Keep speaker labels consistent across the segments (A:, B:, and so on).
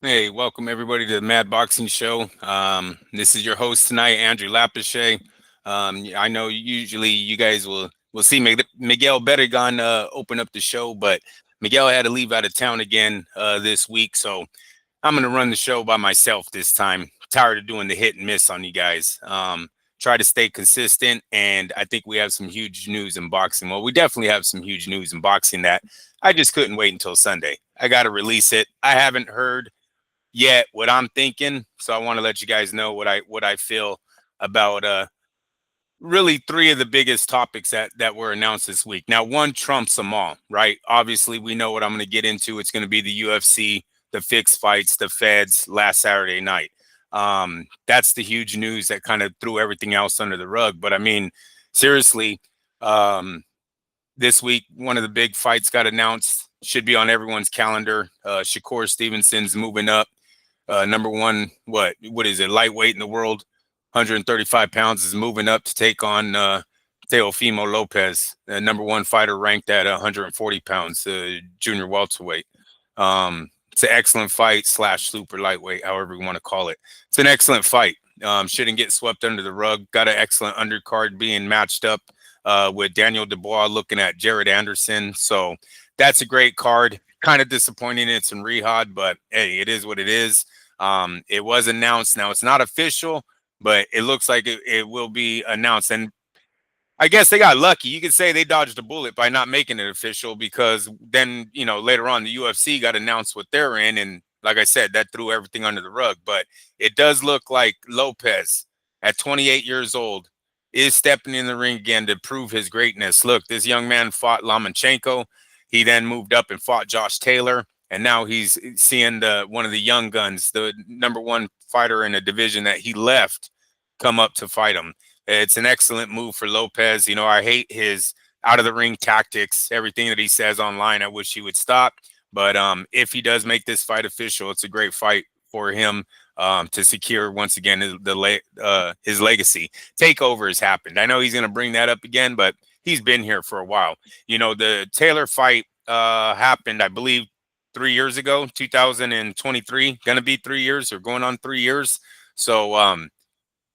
A: Hey, welcome everybody to the Mad Boxing Show. This is your host tonight, Andrew Lapichet. I know usually you guys will see Miguel Betegan open up the show, but Miguel had to leave out of town again this week, so I'm going to run the show by myself this time. Tired of doing the hit and miss on you guys. Try to stay consistent, and I think we have some huge news in boxing. Well, we definitely have some huge news in boxing that I just couldn't wait until Sunday. I got to release it. I haven't heard yet what I'm thinking, so I want to let you guys know what I feel about really three of the biggest topics that were announced this week. Now, one trumps them all, right? Obviously, we know what I'm going to get into. It's going to be the UFC, the fixed fights, the feds last Saturday night. That's the huge news that kind of threw everything else under the rug. But I mean, seriously, this week, one of the big fights got announced. Should be on everyone's calendar. Shakur Stevenson's moving up. Number one, what is it? Lightweight in the world, 135 pounds, is moving up to take on Teofimo Lopez, the number one fighter ranked at 140 pounds, junior welterweight. It's an excellent fight / super lightweight, however you want to call it. It's an excellent fight. Shouldn't get swept under the rug. Got an excellent undercard being matched up with Daniel Dubois looking at Jared Anderson. So that's a great card. Kind of disappointing it's in Riyadh, but hey, it is what it is. It was announced. Now it's not official, but it looks like it will be announced. And I guess they got lucky. You could say they dodged a bullet by not making it official, because then, later on the UFC got announced what they're in. And like I said, that threw everything under the rug. But it does look like Lopez at 28 years old is stepping in the ring again to prove his greatness. Look, this young man fought Lomachenko. He then moved up and fought Josh Taylor. And now he's seeing one of the young guns, the number one fighter in a division that he left, come up to fight him. It's an excellent move for Lopez. I hate his out of the ring tactics, everything that he says online. I wish he would stop. But if he does make this fight official, it's a great fight for him to secure once again his legacy. Takeover has happened. I know he's going to bring that up again, but he's been here for a while. The Taylor fight happened, I believe, 3 years ago, 2023. Going to be 3 years or going on 3 years. So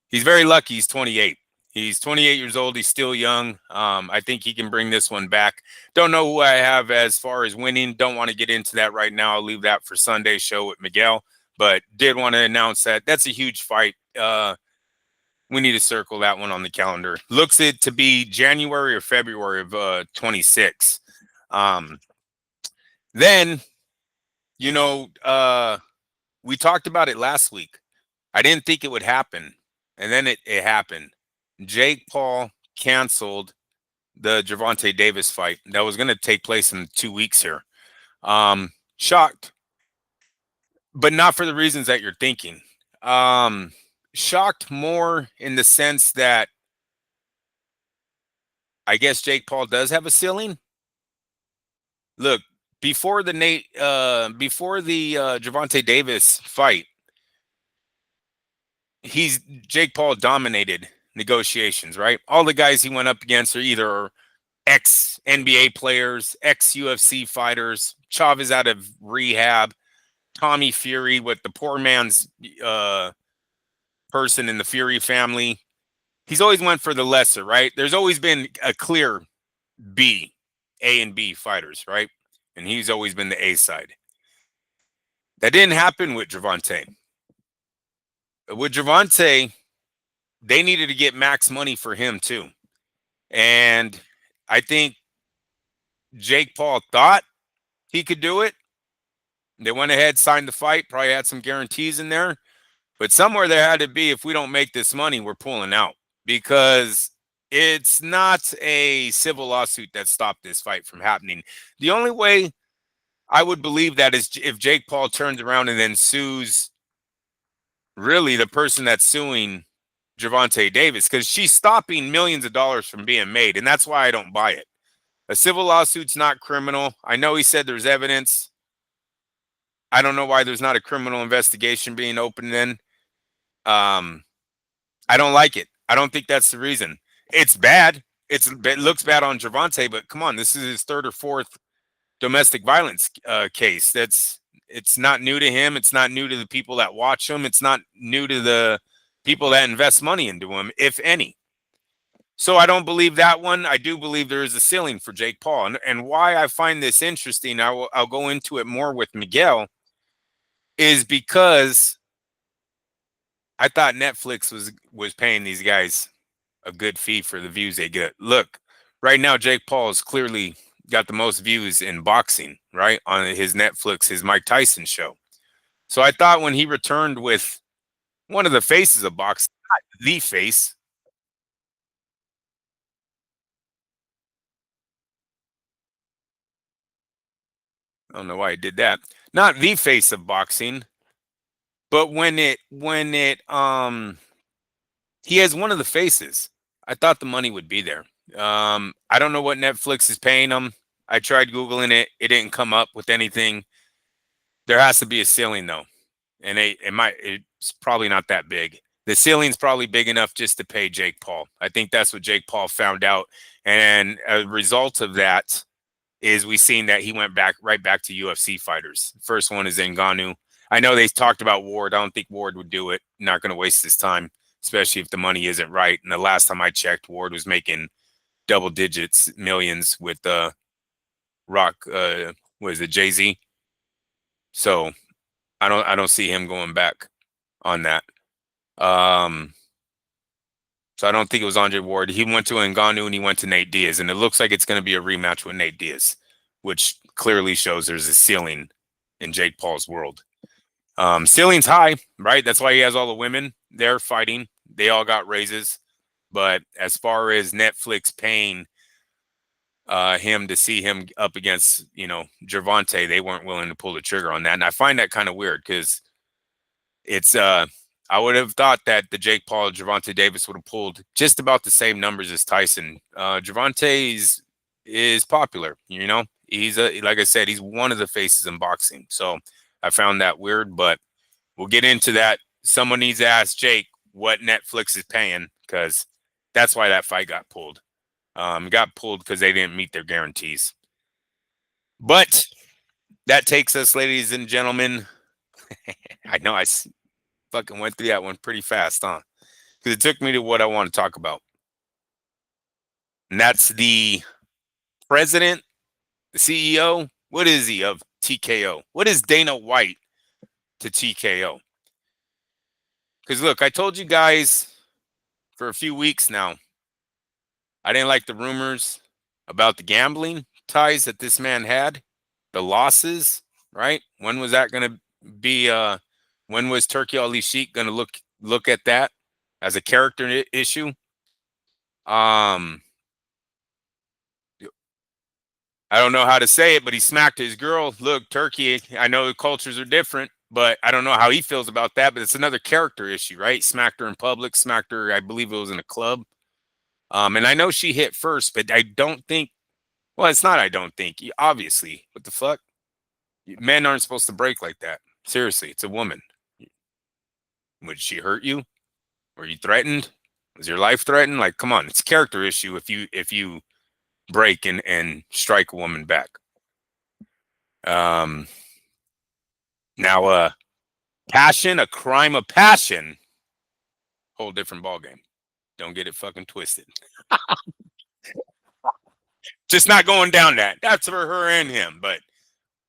A: he's very lucky. He's 28. He's 28 years old. He's still young. I think he can bring this one back. Don't know who I have as far as winning. Don't want to get into that right now. I'll leave that for Sunday's show with Miguel. But did want to announce that that's a huge fight. We need to circle that one on the calendar. Looks it to be January or February of 26. Then, we talked about it last week. I didn't think it would happen. And then it happened. Jake Paul canceled the Gervonta Davis fight that was going to take place in 2 weeks here. Shocked, but not for the reasons that you're thinking. Shocked more in the sense that I guess Jake Paul does have a ceiling. Look, before the Gervonta Davis fight, Jake Paul dominated negotiations, right? All the guys he went up against are either ex-NBA players, ex-UFC fighters, Chavez out of rehab, Tommy Fury with the poor man's person in the Fury family. He's always went for the lesser, right? There's always been a clear A and B fighters, right? And he's always been the A side. That didn't happen with Gervonta. With Gervonta, they needed to get max money for him too. And I think Jake Paul thought he could do it. They went ahead, signed the fight, probably had some guarantees in there. But somewhere there had to be, if we don't make this money, we're pulling out. Because it's not a civil lawsuit that stopped this fight from happening. The only way I would believe that is if Jake Paul turns around and then sues really the person that's suing Gervonta Davis, because she's stopping millions of dollars from being made, and that's why I don't buy it. A civil lawsuit's not criminal. I know he said there's evidence. I don't know why there's not a criminal investigation being opened then. I don't like it. I don't think that's the reason. It's bad. It looks bad on Gervonta, but come on, this is his third or fourth domestic violence case. It's not new to him. It's not new to the people that watch him. It's not new to the people that invest money into him, if any. So I don't believe that one. I do believe there is a ceiling for Jake Paul. And why I find this interesting, I'll go into it more with Miguel, is because I thought Netflix was paying these guys a good fee for the views they get. Look, right now Jake Paul has clearly got the most views in boxing, right? On his Netflix, his Mike Tyson show. So I thought when he returned with one of the faces of boxing, not the face. I don't know why he did that. Not the face of boxing, but when it he has one of the faces. I thought the money would be there. I don't know what Netflix is paying him. I tried Googling it. It didn't come up with anything. There has to be a ceiling though. And it's probably not that big. The ceiling's probably big enough just to pay Jake Paul. I think that's what Jake Paul found out. And a result of that is we seen that he went right back to UFC fighters. First one is Ngannou. I know they talked about Ward. I don't think Ward would do it. Not going to waste his time, especially if the money isn't right. And the last time I checked, Ward was making double digits, millions with Rock. Was it Jay-Z? So I don't see him going back on that. Um, so I don't think it was Andre Ward. He went to Ngannou and he went to Nate Diaz, and it looks like it's going to be a rematch with Nate Diaz, which clearly shows there's a ceiling in Jake Paul's world. Ceiling's high, right? That's why he has all the women there fighting. They all got raises. But as far as Netflix paying him to see him up against, Gervonta, they weren't willing to pull the trigger on that. And I find that kind of weird because it's I would have thought that the Jake Paul Gervonta Davis would have pulled just about the same numbers as Tyson. Gervonta is popular, He's like I said, he's one of the faces in boxing. So I found that weird, but we'll get into that. Someone needs to ask Jake what Netflix is paying because that's why that fight got pulled. Got pulled because they didn't meet their guarantees. But that takes us, ladies and gentlemen. I know I fucking went through that one pretty fast, huh? Because it took me to what I want to talk about. And that's the president, the CEO. What is he of TKO? What is Dana White to TKO? Because look, I told you guys for a few weeks now, I didn't like the rumors about the gambling ties that this man had, the losses, right? When was that going to be? When was Turki Ali Sheik going to look at that as a character issue? I don't know how to say it, but he smacked his girl. Look, Turkey, I know the cultures are different, but I don't know how he feels about that. But it's another character issue, right? Smacked her in public, smacked her, I believe it was in a club. And I know she hit first, but I don't think, well, it's not, I don't think. Obviously, what the fuck? Men aren't supposed to break like that. Seriously, it's a woman. Would she hurt you? Were you threatened? Was your life threatened? Like, come on, it's a character issue if you break and strike a woman back. Now, passion, a crime of passion, whole different ballgame. Don't get it fucking twisted. Just not going down that. That's for her and him. But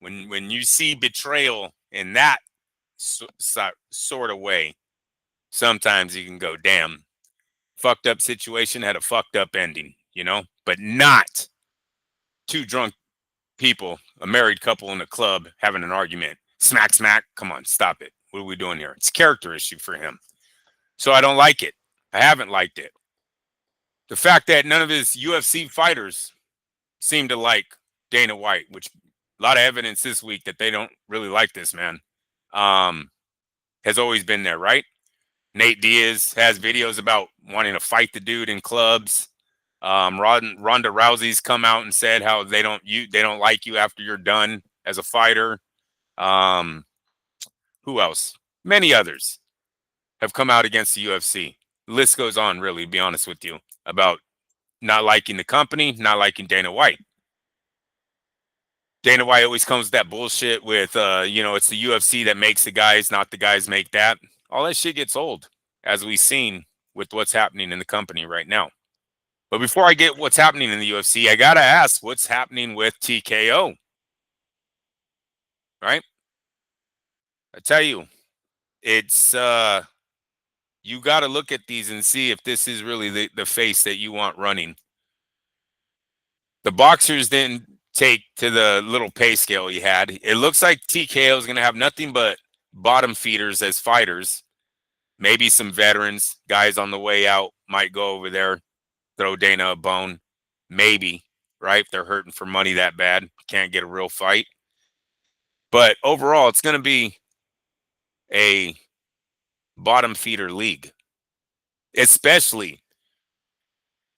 A: when you see betrayal in that sort of way, sometimes you can go, damn, fucked up situation had a fucked up ending, but not two drunk people, a married couple in a club having an argument. Smack, smack. Come on, stop it. What are we doing here? It's a character issue for him. So I don't like it. I haven't liked it. The fact that none of his UFC fighters seem to like Dana White, which a lot of evidence this week that they don't really like this man, has always been there, right? Nate Diaz has videos about wanting to fight the dude in clubs. Ronda Rousey's come out and said how they don't like you after you're done as a fighter. Who else? Many others have come out against the UFC. The list goes on, really, to be honest with you, about not liking the company, not liking Dana White. Dana White always comes with that bullshit with, it's the UFC that makes the guys, not the guys make that. All that shit gets old, as we've seen with what's happening in the company right now. But before I get what's happening in the UFC, I got to ask what's happening with TKO, right? I tell you, it's, you got to look at these and see if this is really the face that you want running. The boxers didn't take to the little pay scale he had. It looks like TKO is going to have nothing but bottom feeders as fighters. Maybe some veterans, guys on the way out might go over there, throw Dana a bone. Maybe, right? If they're hurting for money that bad, can't get a real fight. But overall, it's going to be a bottom feeder league, especially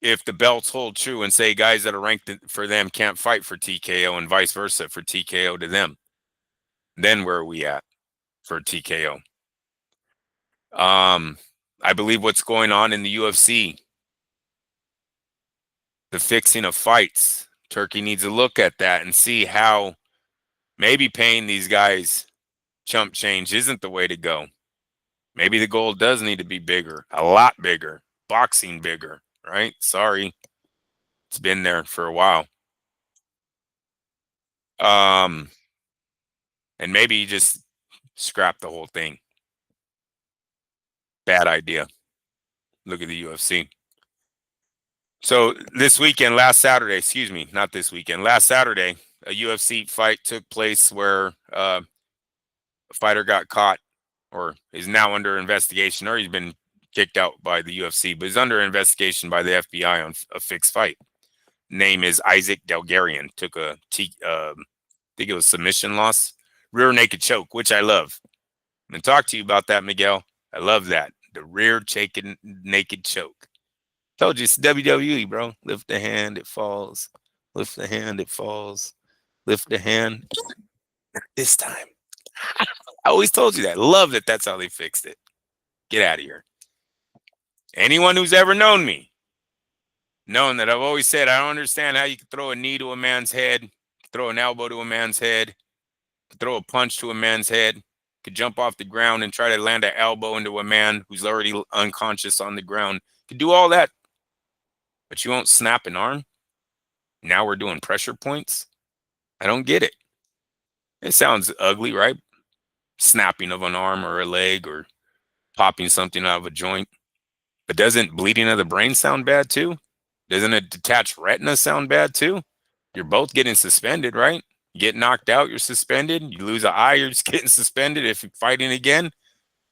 A: if the belts hold true and say guys that are ranked for them can't fight for TKO and vice versa for TKO to them. Then where are we at for TKO? I believe what's going on in the UFC, the fixing of fights, Turkey needs to look at that and see how maybe paying these guys chump change isn't the way to go. Maybe the goal does need to be bigger, a lot bigger, boxing bigger, right? Sorry. It's been there for a while. And maybe you just scrap the whole thing. Bad idea. Look at the UFC. So this weekend, last Saturday, excuse me, not this weekend, last Saturday, a UFC fight took place where a fighter got caught or is now under investigation, or he's been kicked out by the UFC, but is under investigation by the FBI on a fixed fight. Name is Isaac Delgarian. Took I think it was submission loss, rear naked choke, which I love. I'm going to talk to you about that, Miguel. I love that. The rear naked choke. Told you it's WWE, bro. Lift the hand, it falls. Lift the hand, it falls. Lift the hand. This time. I always told you that. Love that that's how they fixed it. Get out of here. Anyone who's ever known me, known that I've always said, I don't understand how you can throw a knee to a man's head, throw an elbow to a man's head, throw a punch to a man's head, could jump off the ground and try to land an elbow into a man who's already unconscious on the ground. Could do all that, but you won't snap an arm? Now we're doing pressure points? I don't get it. It sounds ugly, right? Snapping of an arm or a leg or popping something out of a joint. But doesn't bleeding of the brain sound bad too? Doesn't a detached retina sound bad too? You're both getting suspended, right? You get knocked out, you're suspended. You lose an eye, you're just getting suspended if you're fighting again.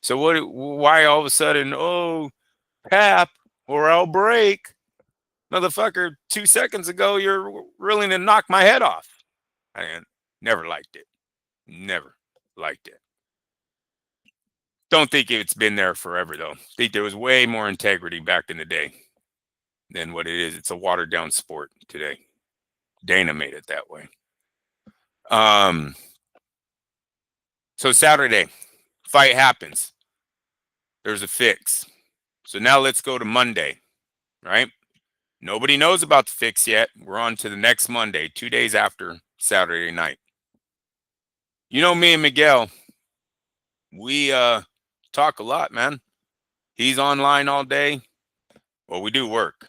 A: So why all of a sudden, oh, Pap, or I'll break. Motherfucker, 2 seconds ago, you're willing to knock my head off. I never liked it. Never liked it. Don't think it's been there forever, though. Think there was way more integrity back in the day than what it is. It's a watered down sport today. Dana made it that way. So Saturday, fight happens. There's a fix. So now let's go to Monday, right? Nobody knows about the fix yet. We're on to the next Monday, 2 days after Saturday night. You know me and Miguel, we talk a lot, man. He's online all day. Well, we do work.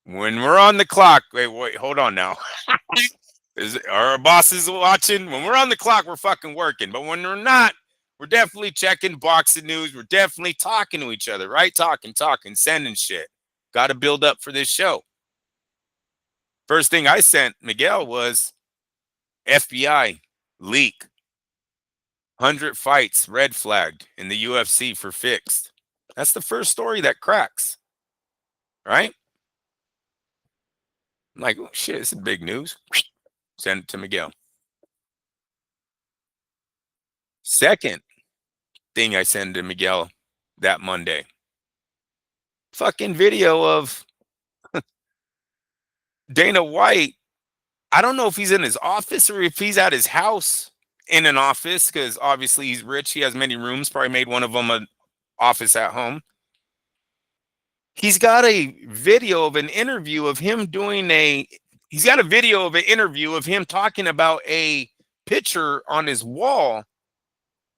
A: When we're on the clock, wait, hold on now. Our bosses watching? When we're on the clock, we're fucking working. But when we're not, we're definitely checking boxing news. We're definitely talking to each other, right? Talking, sending shit. Got to build up for this show. First thing I sent Miguel was FBI leak. 100 fights red flagged in the UFC for fixed. That's the first story that cracks, right? I'm like, oh shit, this is big news. Send it to Miguel. Second thing I send to Miguel that Monday. Fucking video of Dana White. I don't know if he's in his office or if he's at his house in an office, because obviously he's rich. He has many rooms, probably made one of them an office at home. He's got a video of an interview of him doing a He's got a video of an interview of him talking about a picture on his wall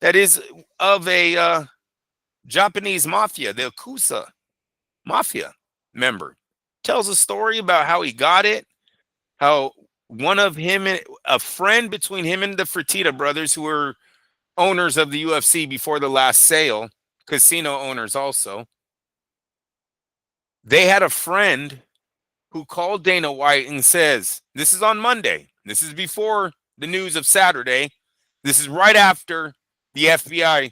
A: that is of a Japanese mafia, the Yakuza mafia member. Tells a story about how he got it, how one of him and a friend between him and the Fertitta brothers, who were owners of the UFC before the last sale, casino owners also. They had a friend who called Dana White and says, this is on Monday. This is before the news of Saturday. This is right after the FBI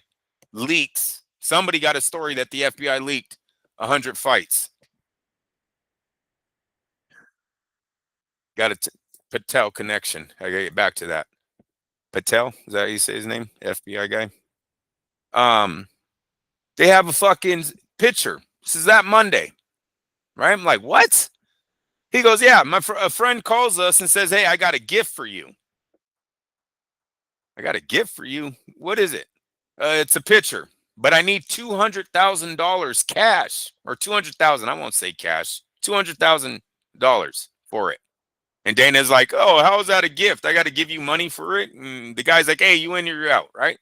A: leaks. Somebody got a story that the FBI leaked 100 fights. Got a Patel connection. I gotta get back to that. Patel, is that how you say his name? FBI guy. They have a fucking picture. This is that Monday, right? I'm like, what? He goes, yeah, a friend calls us and says, hey, I got a gift for you. I got a gift for you. What is it? It's a picture, but I need $200,000 cash, or 200,000. I won't say cash. $200,000 for it. And Dana's like, oh, how is that a gift? I got to give you money for it. And the guy's like, hey, you in or you're out, right?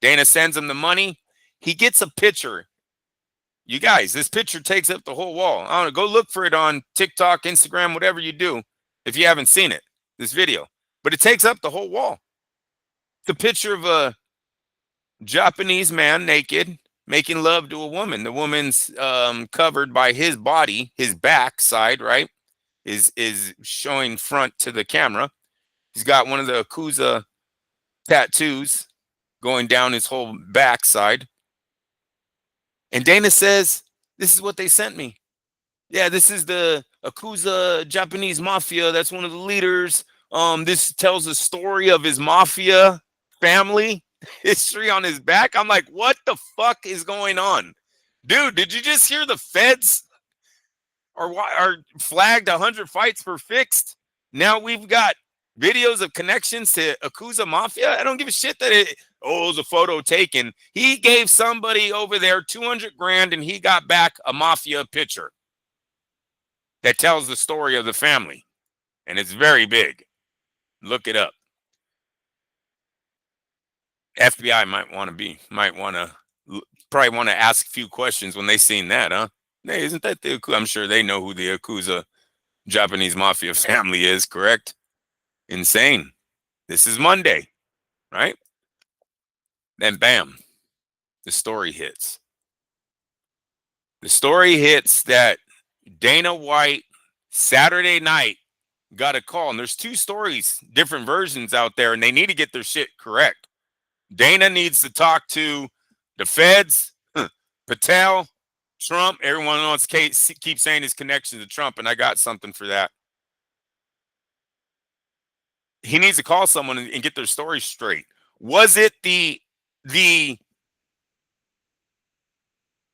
A: Dana sends him the money. He gets a picture. You guys, this picture takes up the whole wall. I don't know. Go look for it on TikTok, Instagram, whatever you do, if you haven't seen it, this video. But it takes up the whole wall. It's a picture of a Japanese man naked making love to a woman. The woman's covered by his body, his back side, right? Is showing front to the camera. He's got one of the Yakuza tattoos going down his whole backside. And Dana says, this is what they sent me. Yeah, this is the Yakuza Japanese mafia. That's one of the leaders. This tells the story of his mafia family history on his back. I'm like, what the fuck is going on? Dude, did you just hear the feds are flagged 100 fights for fixed? Now we've got videos of connections to Yakuza mafia. I don't give a shit that it was a photo taken. He gave somebody over there 200 grand and he got back a mafia picture that tells the story of the family. And it's very big. Look it up. FBI probably want to ask a few questions when they seen that, huh? Hey, isn't that the Yakuza? I'm sure they know who the Yakuza Japanese mafia family is, correct? Insane. This is Monday, right? Then bam, the story hits. The story hits that Dana White Saturday night got a call, and there's two stories, different versions out there, and they need to get their shit correct. Dana needs to talk to the feds, Patel, Trump. Everyone wants to keep saying his connection to Trump, and I got something for that. He needs to call someone and get their story straight. Was it the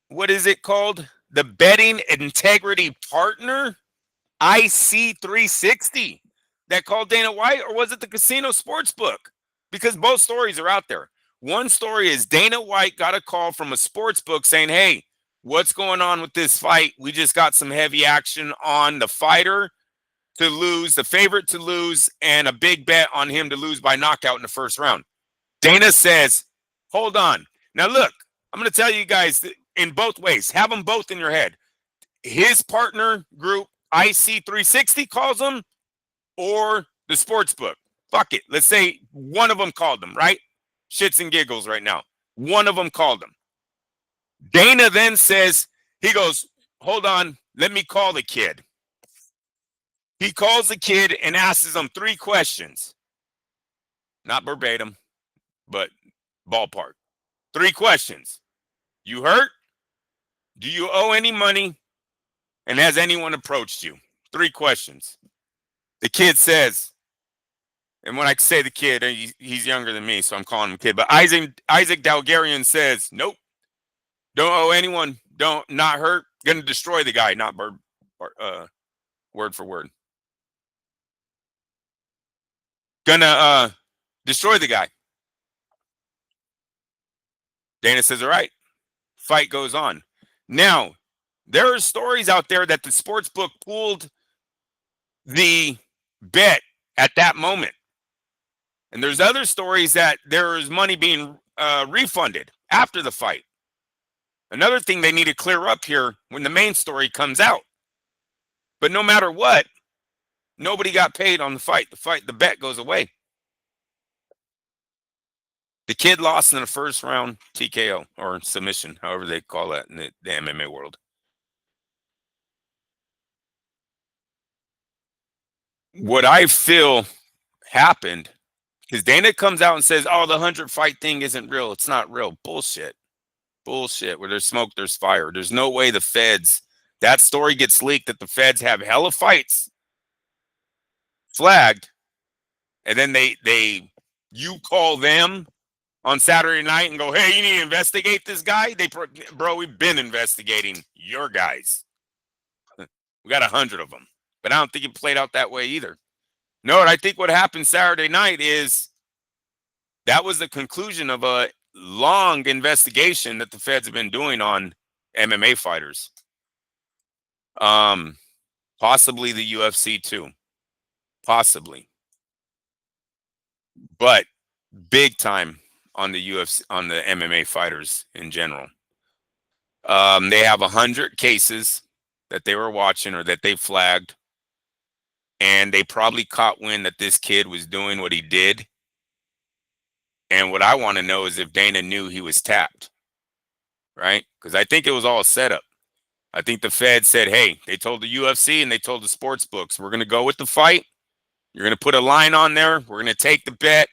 A: what is it called? The betting integrity partner, IC360, that called Dana White, or was it the casino sports book? Because both stories are out there. One story is Dana White got a call from a sports book saying, hey, what's going on with this fight? We just got some heavy action on the fighter to lose, the favorite to lose, and a big bet on him to lose by knockout in the first round. Dana says, hold on. Now, look, I'm going to tell you guys in both ways. Have them both in your head. His partner group, IC360, calls him, or the sports book. Fuck it. Let's say one of them called him, right? Shits and giggles right now. One of them called him. Dana then says, he goes, hold on, let me call the kid. He calls the kid and asks him 3 questions. Not verbatim, but ballpark. 3 questions. You hurt? Do you owe any money? And has anyone approached you? 3 questions. The kid says, and when I say the kid, he's younger than me, so I'm calling him kid. But Isaac Dalgarian says, nope. Don't owe anyone. Not hurt. Gonna destroy the guy. Not word for word. Gonna destroy the guy. Dana says, all right. Fight goes on. Now, there are stories out there that the sports book pooled the bet at that moment. And there's other stories that there is money being refunded after the fight. Another thing they need to clear up here when the main story comes out. But no matter what, nobody got paid on the fight. The bet goes away. The kid lost in the first round TKO or submission, however they call that in the MMA world. What I feel happened is Dana comes out and says, "Oh, the 100 fight thing isn't real. It's not real." Bullshit. Bullshit. Where there's smoke, there's fire. There's no way the feds, that story gets leaked that the feds have hella fights flagged, and then you call them on Saturday night and go, "Hey, you need to investigate this guy." Bro, we've been investigating your guys. We got 100 of them, but I don't think it played out that way either. No, I think what happened Saturday night is that was the conclusion of a long investigation that the feds have been doing on MMA fighters. Possibly the UFC too. Possibly. But big time on the UFC, on the MMA fighters in general. They have 100 cases that they were watching or that they flagged, and they probably caught wind that this kid was doing what he did. And what I want to know is if Dana knew he was tapped, right? Because I think it was all set up. I think the Fed said, "Hey," they told the UFC and they told the sports books, "We're going to go with the fight. You're going to put a line on there. We're going to take the bet.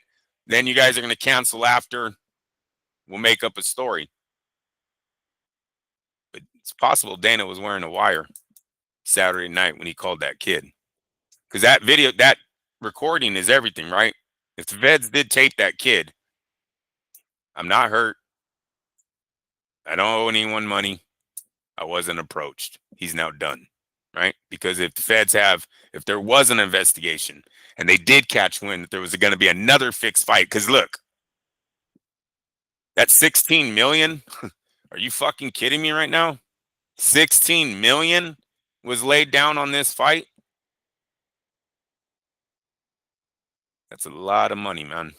A: Then you guys are going to cancel after. We'll make up a story." But it's possible Dana was wearing a wire Saturday night when he called that kid. Because that video, that recording is everything, right? If the Feds did tape that kid, I'm not hurt. I don't owe anyone money. I wasn't approached. He's now done, right? Because if the Feds if there was an investigation and they did catch wind that there was going to be another fixed fight, because look, that 16 million, are you fucking kidding me right now? 16 million was laid down on this fight. That's a lot of money, man.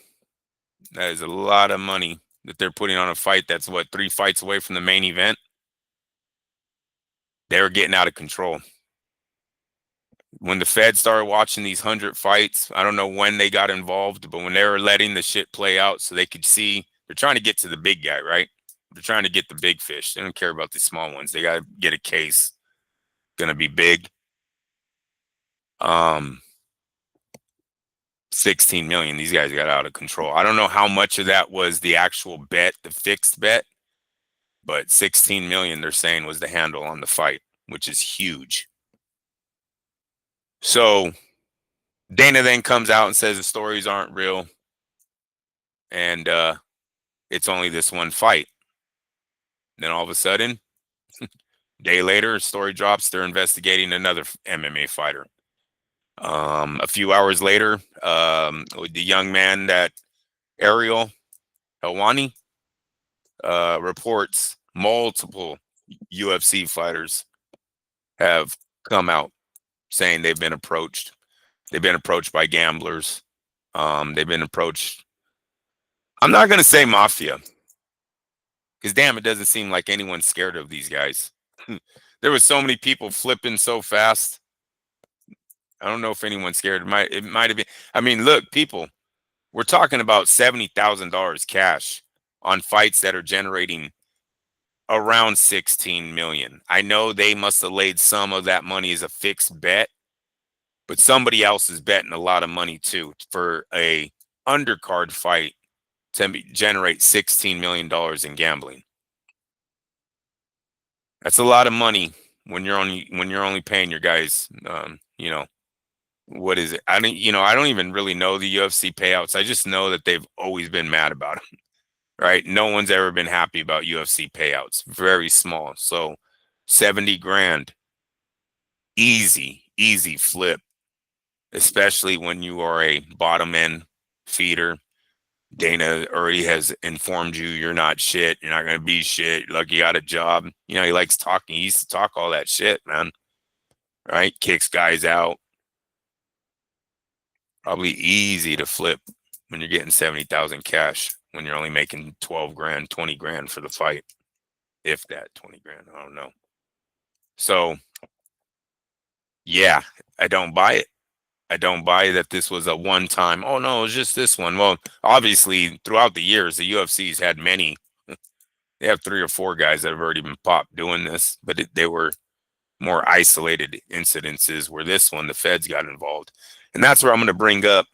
A: That is a lot of money that they're putting on a fight that's what, 3 fights away from the main event. They were getting out of control. When the Fed started watching these 100 fights, I don't know when they got involved, but when they were letting the shit play out so they could see, they're trying to get to the big guy, right? They're trying to get the big fish. They don't care about the small ones. They got to get a case. Gonna be big. 16 million. These guys got out of control. I don't know how much of that was the actual bet, the fixed bet, but 16 million they're saying was the handle on the fight, which is huge. So Dana then comes out and says the stories aren't real, and it's only this one fight. Then all of a sudden, day later, a story drops. They're investigating another MMA fighter. A few hours later, the young man that Ariel Helwani reports multiple UFC fighters have come out saying they've been approached. They've been approached by gamblers. They've been approached. I'm not going to say mafia because, damn, it doesn't seem like anyone's scared of these guys. There was so many people flipping so fast. I don't know if anyone's scared. It might have been. I mean, look, people, we're talking about $70,000 cash on fights that are generating around 16 million. I know they must have laid some of that money as a fixed bet, but somebody else is betting a lot of money too for a undercard fight to generate $16 million in gambling. That's a lot of money when you're only paying your guys, what is it? I don't even really know the UFC payouts. I just know that they've always been mad about them, right? No one's ever been happy about UFC payouts. Very small. So 70 grand, easy flip, especially when you are a bottom end feeder. Dana already has informed you you're not shit. You're not going to be shit. You're lucky you got a job. He likes talking. He used to talk all that shit, man. Right? Kicks guys out. Probably easy to flip when you're getting 70,000 cash when you're only making 12 grand, 20 grand for the fight. If that 20 grand, I don't know. So yeah, I don't buy it. I don't buy that this was a one time. Oh no, it was just this one. Well, obviously throughout the years, the UFC's had many. They have 3 or 4 guys that have already been popped doing this, but they were more isolated incidences where this one, the feds got involved. And that's where I'm going to bring up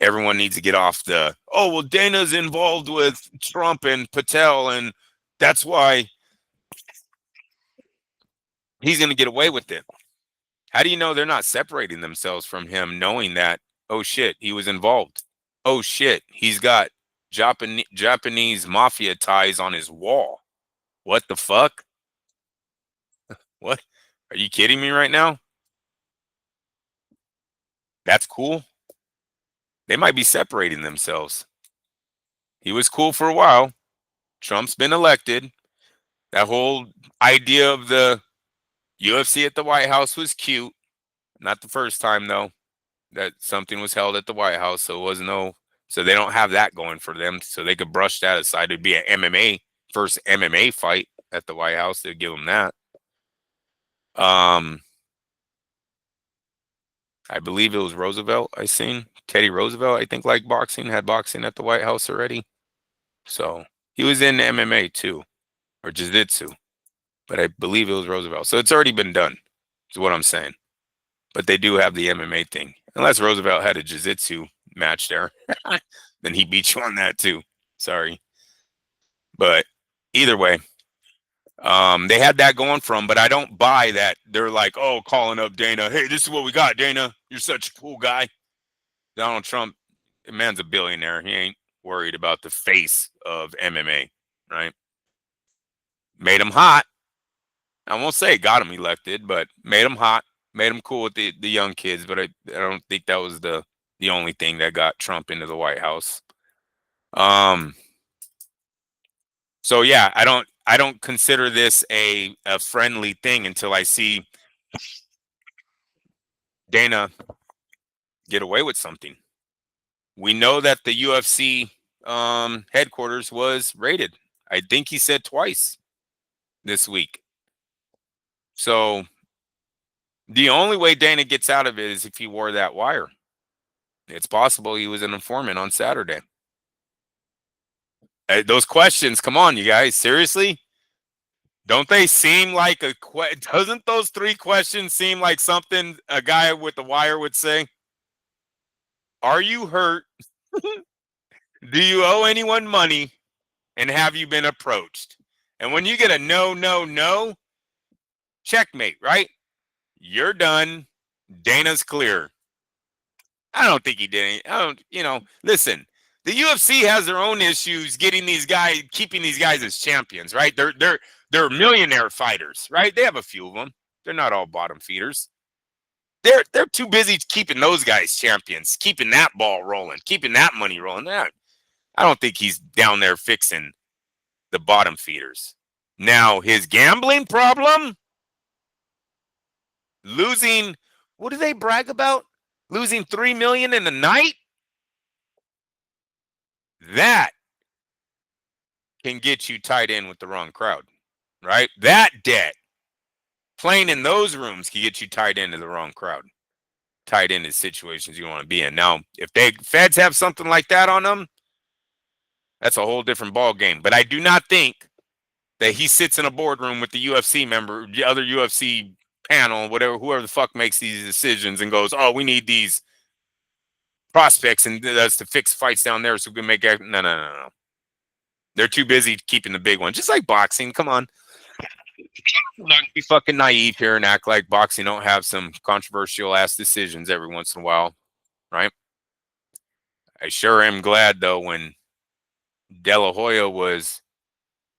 A: everyone needs to get off the, oh, well, Dana's involved with Trump and Patel, and that's why he's going to get away with it. How do you know they're not separating themselves from him knowing that, oh, shit, he was involved? Oh, shit, he's got Japanese mafia ties on his wall. What the fuck? What? Are you kidding me right now? That's cool. They might be separating themselves. He was cool for a while. Trump's been elected. That whole idea of the UFC at the White House was cute. Not the first time, though, that something was held at the White House. So it was no, so they don't have that going for them. So they could brush that aside. It'd be an MMA, first MMA fight at the White House. They'd give them that. I believe it was Roosevelt. I seen Teddy Roosevelt. I think like boxing, had boxing at the White House already. So he was in MMA too, or jiu-jitsu, but I believe it was Roosevelt. So it's already been done, is what I'm saying. But they do have the MMA thing. Unless Roosevelt had a jiu-jitsu match there, then he beat you on that too. Sorry. But either way, they had that going for them, but I don't buy that they're like, oh, calling up Dana. Hey, this is what we got, Dana. You're such a cool guy. Donald Trump, the man's a billionaire. He ain't worried about the face of MMA, right? Made him hot. I won't say got him elected, but made him hot, made him cool with the young kids. But I don't think that was the only thing that got Trump into the White House. So yeah, I don't consider this a friendly thing until I see Dana get away with something. We know that the UFC headquarters was raided. I think he said twice this week. So the only way Dana gets out of it is if he wore that wire. It's possible he was an informant on Saturday. Those questions, come on, you guys, seriously? Don't they seem like doesn't those 3 questions seem like something a guy with the wire would say? Are you hurt? Do you owe anyone money? And have you been approached? And when you get a no, no, no, checkmate, right? You're done. Dana's clear. I don't think he did. Listen, the UFC has their own issues getting these guys, keeping these guys as champions, right? They're millionaire fighters, right? They have a few of them. They're not all bottom feeders. They're too busy keeping those guys champions, keeping that ball rolling, keeping that money rolling. I don't think he's down there fixing the bottom feeders. Now, his gambling problem, losing, what do they brag about? Losing $3 million in a night? That can get you tied in with the wrong crowd, right? That debt, playing in those rooms can get you tied into the wrong crowd, tied into situations you want to be in. Now, if feds have something like that on them, that's a whole different ball game. But I do not think that he sits in a boardroom with the UFC member, the other UFC panel, whatever, whoever the fuck makes these decisions and goes, oh, we need these prospects and that's to fix fights down there so we can make it. No. They're too busy keeping the big one. Just like boxing. Come on. Not be fucking naive here and act like boxing don't have some controversial ass decisions every once in a while, right? I sure am glad though when De La Hoya was.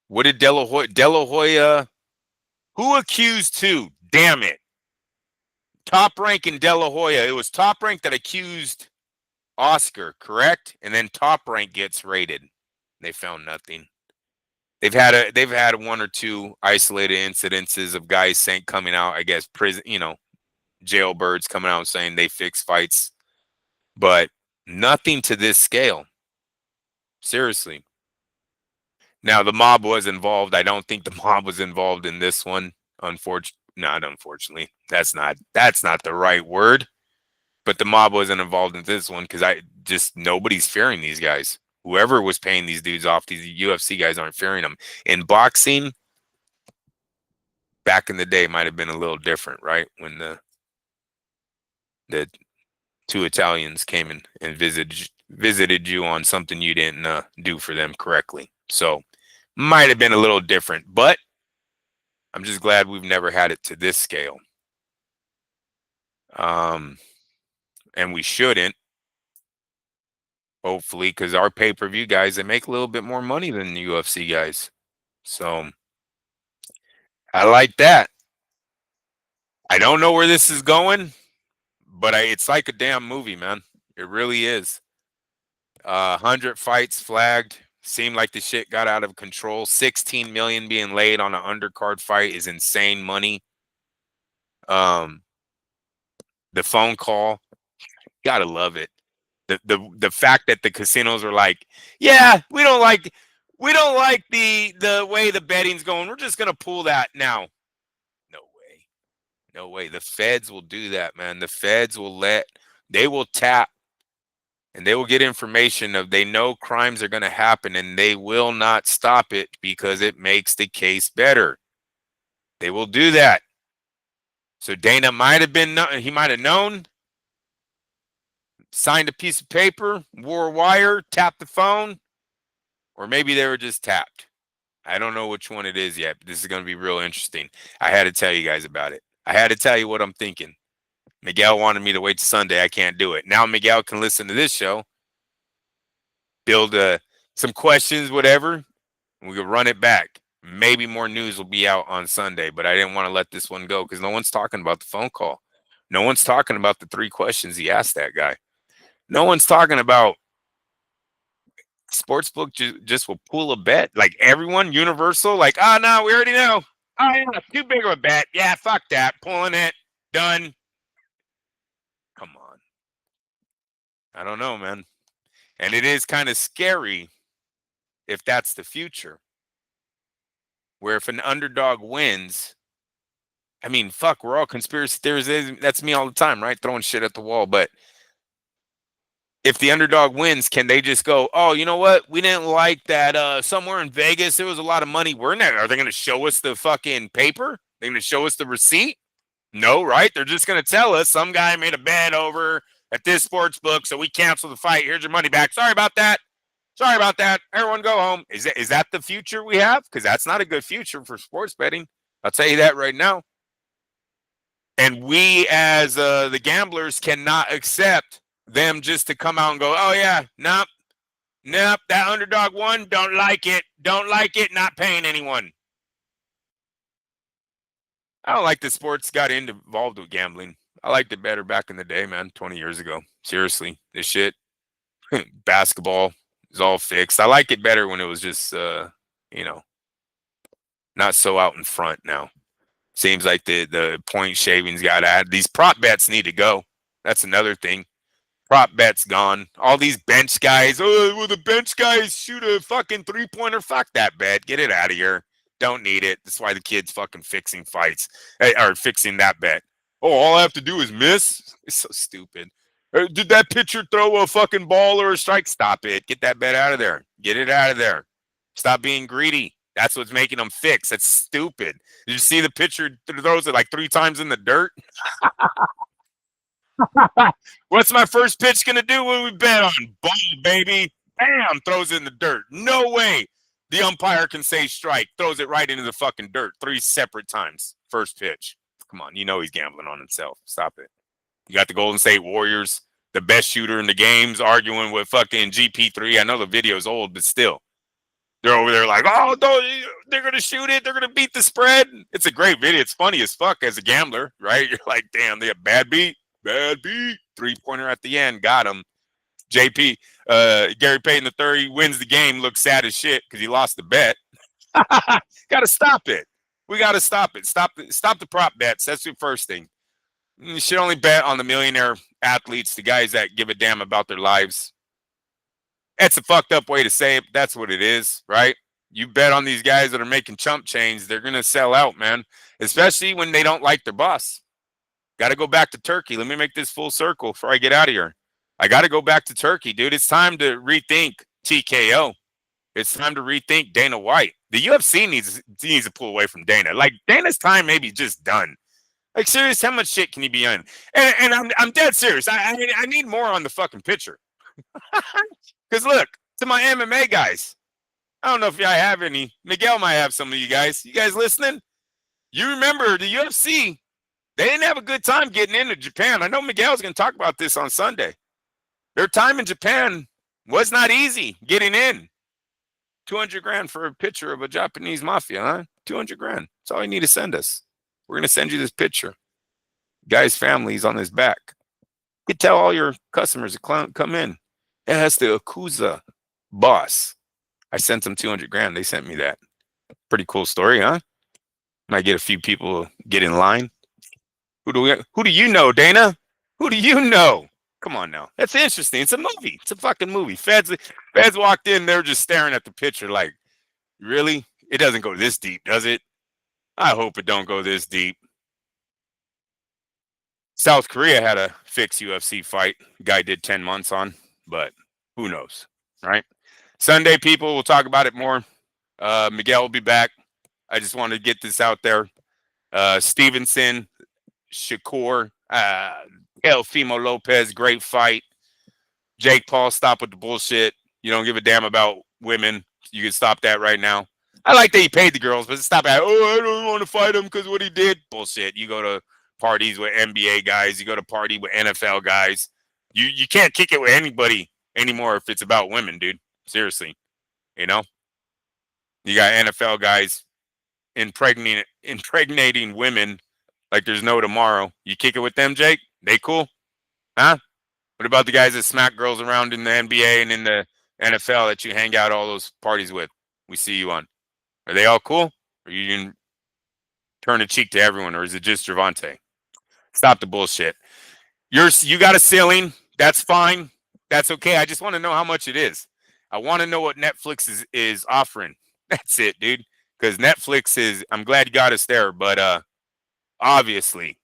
A: What did De La Hoya? Who accused who? Damn it! Top Rank in De La Hoya. It was Top Rank that accused Oscar, correct? And then Top Rank gets raided. They found nothing. They've had 1 or 2 isolated incidences of guys saying coming out, I guess prison, jailbirds coming out saying they fix fights
B: but nothing to this scale. Seriously. Now the mob was involved. I don't think the mob was involved in this one. Not unfortunately. That's not the right word. But the mob wasn't involved in this one because nobody's fearing these guys. Whoever was paying these dudes off, these UFC guys aren't fearing them. In boxing, back in the day, might have been a little different, right? When the two Italians came and visited you on something you didn't do for them correctly. So might have been a little different, but I'm just glad we've never had it to this scale. And we shouldn't, hopefully, because our pay-per-view guys, they make a little bit more money than the UFC guys. So I like that. I don't know where this is going, but it's like a damn movie, man. It really is. 100 fights flagged. Seemed like the shit got out of control. 16 million being laid on an undercard fight is insane money. The phone call, gotta love it. The fact that the casinos are like, yeah, we don't like the way the betting's going. We're just gonna pull that now. No way. No way. The feds will do that, man. The feds they will tap and they will get information of they know crimes are gonna happen and they will not stop it because it makes the case better. They will do that. So Dana might have known, signed a piece of paper, wore a wire, tapped the phone, or maybe they were just tapped. I don't know which one it is yet, but this is going to be real interesting. I had to tell you guys about it. I had to tell you what I'm thinking. Miguel wanted me to wait till Sunday. I can't do it. Now Miguel can listen to this show, build some questions, whatever, and we can run it back. Maybe more news will be out on Sunday, but I didn't want to let this one go because no one's talking about the phone call. No one's talking about the 3 questions he asked that guy. No one's talking about sportsbook just will pull a bet. Like everyone, universal, like, oh, no, we already know. Oh, yeah, too big of a bet. Yeah, fuck that. Pulling it. Done. Come on. I don't know, man. And it is kind of scary if that's the future. Where if an underdog wins, I mean, fuck, we're all conspiracy theorists. That's me all the time, right? Throwing shit at the wall. But if the underdog wins, can they just go, oh, you know what? We didn't like that somewhere in Vegas, there was a lot of money. Are they going to show us the fucking paper? They're going to show us the receipt? No, right? They're just going to tell us some guy made a bet over at this sports book, so we cancel the fight. Here's your money back. Sorry about that. Everyone go home. Is that the future we have? Because that's not a good future for sports betting. I'll tell you that right now. And we as the gamblers cannot accept them just to come out and go, oh, yeah, nope, that underdog won, don't like it, not paying anyone. I don't like that sports got involved with gambling. I liked it better back in the day, man, 20 years ago. Seriously, this shit, basketball is all fixed. I like it better when it was just, not so out in front now. Seems like the point shavings got added. These prop bets need to go. That's another thing. Prop bets gone. All these bench guys. Oh, will the bench guys shoot a fucking 3-pointer? Fuck that bet. Get it out of here. Don't need it. That's why the kid's fucking fixing fights or fixing that bet. Oh, all I have to do is miss. It's so stupid. Did that pitcher throw a fucking ball or a strike? Stop it. Get that bet out of there. Get it out of there. Stop being greedy. That's what's making them fix. That's stupid. Did you see the pitcher throws it like 3 times in the dirt? What's my first pitch going to do when we bet on? Ball, baby. Bam, throws it in the dirt. No way the umpire can say strike. Throws it right into the fucking dirt 3 separate times. First pitch. Come on, you know he's gambling on himself. Stop it. You got the Golden State Warriors, the best shooter in the games, arguing with fucking GP3. I know the video's old, but still. They're over there like, oh, they're going to shoot it. They're going to beat the spread. It's a great video. It's funny as fuck as a gambler, right? You're like, damn, they have bad beat. 3-pointer at the end. Got him. JP, Gary Payton III wins the game. Looks sad as shit because he lost the bet. Got to stop it. We got to stop it. Stop the prop bets. That's the first thing. You should only bet on the millionaire athletes, the guys that give a damn about their lives. That's a fucked up way to say it, but that's what it is, right? You bet on these guys that are making chump change, they're going to sell out, man, especially when they don't like their boss. Got to go back to Turkey. Let me make this full circle before I get out of here. I got to go back to Turkey, dude. It's time to rethink TKO. It's time to rethink Dana White. The UFC needs to pull away from Dana. Like, Dana's time may be just done. Like, serious, how much shit can he be on? And I'm dead serious. I need more on the fucking picture. Because look, to my MMA guys, I don't know if y'all have any. Miguel might have some of you guys. You guys listening? You remember the UFC, they didn't have a good time getting into Japan. I know Miguel's going to talk about this on Sunday. Their time in Japan was not easy getting in. 200 grand for a picture of a Japanese mafia, huh? 200 grand. That's all you need to send us. We're going to send you this picture. Guy's family's on his back. You tell all your customers to come in. Yeah, that's the Yakuza boss. I sent them 200 grand. They sent me that. Pretty cool story, huh? Might get a few people get in line. Who do you know, Dana? Who do you know? Come on now. That's interesting. It's a movie. It's a fucking movie. Feds walked in. They're just staring at the picture like, really? It doesn't go this deep, does it? I hope it don't go this deep. South Korea had a fixed UFC fight. Guy did 10 months on, but who knows, right? Sunday, people, we'll talk about it more. Miguel will be back. I just wanted to get this out there. Stevenson, Shakur, Teofimo Lopez, great fight. Jake Paul, stop with the bullshit. You don't give a damn about women. You can stop that right now. I like that he paid the girls, but stop at, I don't want to fight him because what he did. Bullshit. You go to parties with NBA guys. You go to party with NFL guys. You can't kick it with anybody anymore if it's about women, dude. Seriously. You know? You got NFL guys impregnating women like there's no tomorrow. You kick it with them, Jake? They cool? Huh? What about the guys that smack girls around in the NBA and in the NFL that you hang out all those parties with? We see you on. Are they all cool? Or you can turn a cheek to everyone, or is it just Gervonta? Stop the bullshit. You got a ceiling. That's fine. That's okay. I just want to know how much it is. I want to know what Netflix is offering. That's it, dude. Because Netflix is, I'm glad you got us there, but obviously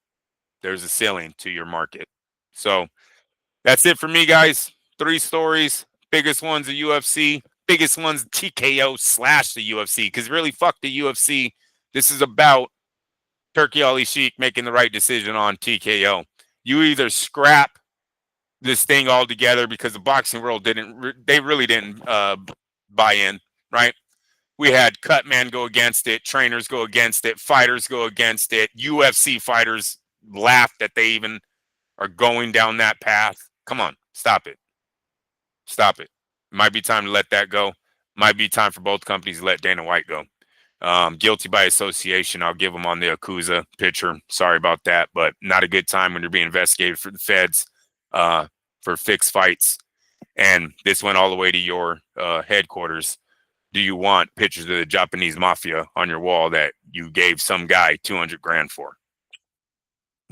B: there's a ceiling to your market. So that's it for me, guys. 3 stories. Biggest ones the UFC. Biggest ones TKO / the UFC. Because really, fuck the UFC. This is about Turki Ali Sheik making the right decision on TKO. You either scrap this thing altogether because the boxing world really didn't buy in, right? We had Cutman go against it, trainers go against it, fighters go against it, UFC fighters laugh that they even are going down that path. Come on, stop it. Stop it. Might be time to let that go. Might be time for both companies to let Dana White go. Guilty by association. I'll give them on the Yakuza picture. Sorry about that, but not a good time when you're being investigated for the feds for fixed fights. And this went all the way to your headquarters. Do you want pictures of the Japanese mafia on your wall that you gave some guy 200 grand for?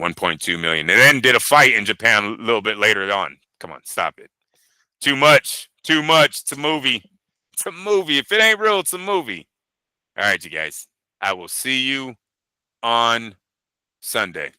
B: 1.2 million. And then did a fight in Japan a little bit later on. Come on, stop it. Too much. Too much. It's a movie. It's a movie. If it ain't real, it's a movie. All right, you guys. I will see you on Sunday.